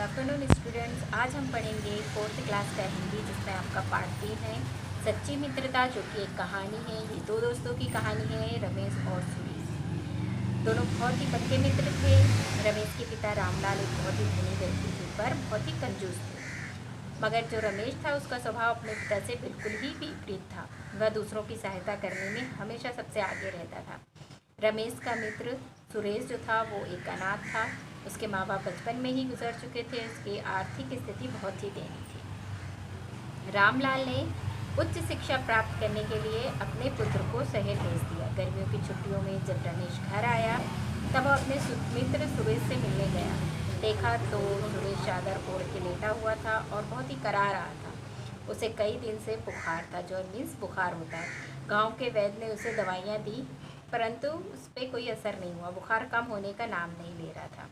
Afternoon students. आज हम पढ़ेंगे फोर्थ क्लास का हिंदी, जिसमें आपका पार्ट 3 है सच्ची मित्रता, जो कि एक कहानी है। ये दो दोस्तों की कहानी है, रमेश और सुरेश। दोनों बहुत ही पक्के मित्र थे। रमेश के पिता रामलाल एक बहुत ही धनी व्यक्ति थे, पर बहुत ही कंजूस थे। मगर जो रमेश था, उसका स्वभाव अपने पिता से बिल्कुल ही विपरीत था। वह दूसरों की सहायता करने में हमेशा सबसे आगे रहता था। रमेश का मित्र सुरेश जो था, वो एक अनाथ था। उसके माँ बाप बचपन में ही गुजर चुके थे। उसकी आर्थिक स्थिति बहुत ही दयनीय थी। रामलाल ने उच्च शिक्षा प्राप्त करने के लिए अपने पुत्र को शहर भेज दिया। गर्मियों की छुट्टियों में जब रमेश घर आया, तब वह अपने मित्र सुरेश से मिलने गया। देखा तो सुरेश चादर ओढ़ के लेटा हुआ था और बहुत ही करा रहा था। उसे कई दिन से बुखार था, जो मीन्स बुखार होता है। गांव के वैद्य ने उसे दवाइयाँ दी, परंतु उस पर कोई असर नहीं हुआ। बुखार कम होने का नाम नहीं ले रहा था।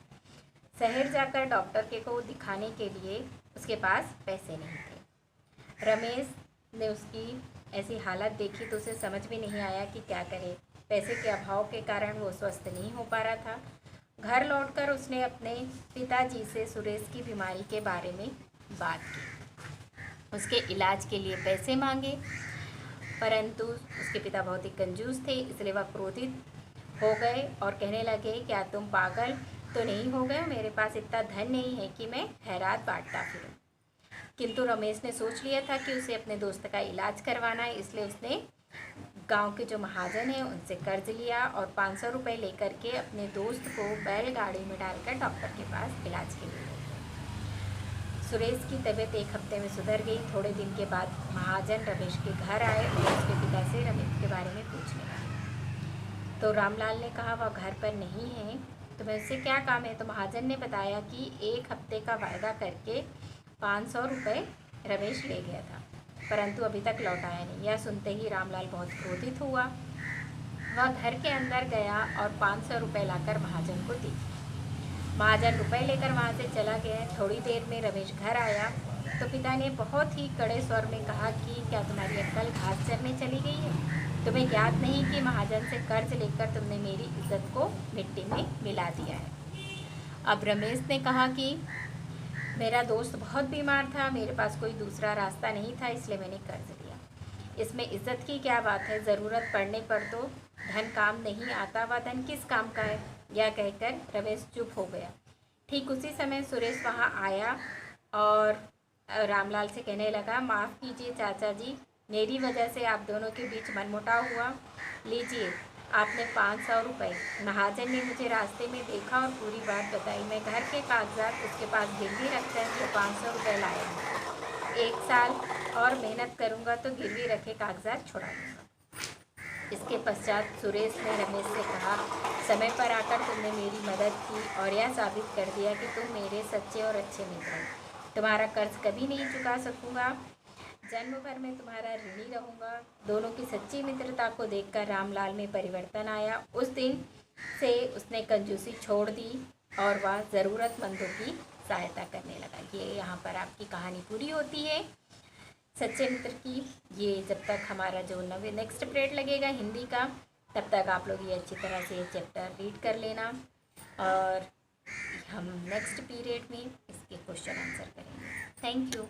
शहर जाकर डॉक्टर के को दिखाने के लिए उसके पास पैसे नहीं थे। रमेश ने उसकी ऐसी हालत देखी तो उसे समझ में नहीं आया कि क्या करे। पैसे के अभाव के कारण वो स्वस्थ नहीं हो पा रहा था। घर लौटकर उसने अपने पिताजी से सुरेश की बीमारी के बारे में बात की। उसके इलाज के लिए पैसे मांगे, परंतु उसके पिता बहुत ही कंजूस थे, इसलिए वह क्रोधित हो गए और कहने लगे, क्या तुम पागल तो नहीं हो गए? मेरे पास इतना धन नहीं है कि मैं खैरात बांटता फिरूं। किंतु रमेश ने सोच लिया था कि उसे अपने दोस्त का इलाज करवाना है, इसलिए उसने गांव के जो महाजन हैं उनसे कर्ज लिया और 500 रुपये लेकर के अपने दोस्त को बैलगाड़ी में डालकर डॉक्टर के पास इलाज के लिए गए। सुरेश की तबीयत एक हफ्ते में सुधर गई। थोड़े दिन के बाद महाजन रमेश के घर आए और उसके पिता से रमेश के बारे में पूछने लगे। तो रामलाल ने कहा वह घर पर नहीं है, तो मैं उससे क्या काम है? तो महाजन ने बताया कि एक हफ्ते का वायदा करके 500 रुपये रमेश ले गया था, परंतु अभी तक लौटाया नहीं। यह सुनते ही रामलाल बहुत क्रोधित हुआ। वह घर के अंदर गया और 500 रुपये लाकर महाजन को दी। महाजन रुपए लेकर वहाँ से चला गया। थोड़ी देर में रमेश घर आया तो पिता ने बहुत ही कड़े स्वर में कहा कि क्या तुम्हारी अक्ल घास चरने चली गई है? तुम्हें ज्ञात नहीं कि महाजन से कर्ज लेकर तुमने मेरी इज्जत को मिट्टी में मिला दिया है। अब रमेश ने कहा कि मेरा दोस्त बहुत बीमार था, मेरे पास कोई दूसरा रास्ता नहीं था, इसलिए मैंने कर्ज लिया। इसमें इज्जत की क्या बात है? ज़रूरत पड़ने पर तो धन काम नहीं आता, वह धन किस काम का है? यह कहकर रमेश चुप हो गया। ठीक उसी समय सुरेश वहाँ आया और रामलाल से कहने लगा, माफ़ कीजिए चाचा जी, मेरी वजह से आप दोनों के बीच मनमुटाव हुआ। लीजिए आपने 500 रुपये। महाजन ने मुझे रास्ते में देखा और पूरी बात बताई। मैं घर के कागजात उसके पास गिरवी रखकर वो 500 रुपये लाया हूँ। 1 साल और मेहनत करूँगा तो गिरवी रखे कागजात छुड़ा दूँगा। इसके पश्चात सुरेश ने रमेश से कहा, समय पर आकर तुमने मेरी मदद की और यह साबित कर दिया कि तुम मेरे सच्चे और अच्छे मित्र हो। तुम्हारा कर्ज कभी नहीं चुका सकूँगा, जन्म भर में तुम्हारा ऋणी रहूँगा। दोनों की सच्ची मित्रता को देखकर रामलाल में परिवर्तन आया। उस दिन से उसने कंजूसी छोड़ दी और वह ज़रूरतमंदों की सहायता करने लगा। ये यहाँ पर आपकी कहानी पूरी होती है सच्चे मित्र की। ये जब तक हमारा जो नेक्स्ट पीरियड लगेगा हिंदी का, तब तक आप लोग ये अच्छी तरह से चैप्टर रीड कर लेना और हम नेक्स्ट पीरियड में इसके क्वेश्चन आंसर करेंगे। Thank you.